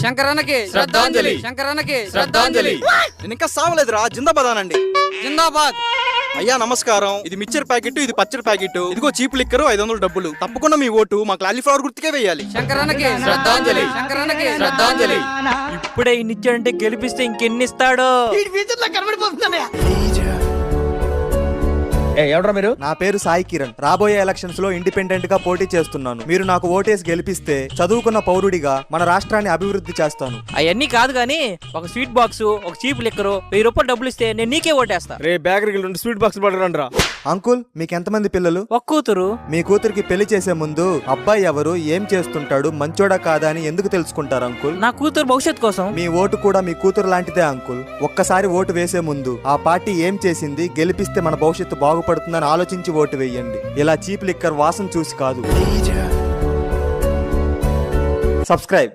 శంకరన్నకి శ్రద్ధాంజలి, శంకరన్నకి శ్రద్ధాంజలి. నేను ఇంకా సావలేదురా, జిందాబాద్ అనండి. జిందాబాద్. అయ్యా నమస్కారం, ఇది మిక్చర్ ప్యాకెట్, ఇది పచ్చడి ప్యాకెట్, ఇదిగో చీప్ లిక్కర్ 500 డబ్బులు. తప్పకుండా మీ ఓటు మా కాలీఫ్లవర్ గుర్తుకే వేయాలి. శంకరన్నకి శ్రద్ధాంజలి, శంకరన్నకి శ్రద్ధాంజలి. ఇప్పుడే ఇన్నిచ్చాడంటే గెలిపిస్తే ఇంకెన్ని ఇస్తాడో. ఎవడ్రా మీరు? నా పేరు సాయి కిరణ్. రాబోయే ఎలక్షన్స్ లో ఇండిపెండెంట్ గా పోటీ చేస్తున్నాను. మీరు నాకు ఓటేసి గెలిపిస్తే చదువుకున్న పౌరుడిగా మన రాష్ట్రాన్ని అభివృద్ధి చేస్తాను. అవన్నీ కాదు గానీ ఒక స్వీట్ బాక్స్, ఒక చీప్ లిక్కర్, 1000 రూపాయలు డబ్బులు ఇస్తే నేను నీకే ఓటేస్తా. రే బేకరీకి 2 స్వీట్ బాక్స్ పడరండి రా. అంకుల్, మీకు ఎంతమంది పిల్లలు? ఒక కూతురు. మీ కూతురికి పెళ్లి చేసే ముందు అబ్బాయి ఎవరు, ఏం చేస్తుంటాడు, మంచోడా కాదా అని ఎందుకు తెలుసుకుంటారు అంకుల్? నా కూతురు భవిష్యత్తు కోసం. మీ ఓటు కూడా మీ కూతురు లాంటిదే అంకుల్. ఒక్కసారి ఓటు వేసే ముందు ఆ పార్టీ ఏం చేసింది, గెలిపిస్తే మన భవిష్యత్తు బాగుపడుతుందని ఆలోచించి ఓటు వేయండి. ఇలా చీప్ లిక్కర్ వాసన చూసి కాదు. సబ్స్క్రైబ్.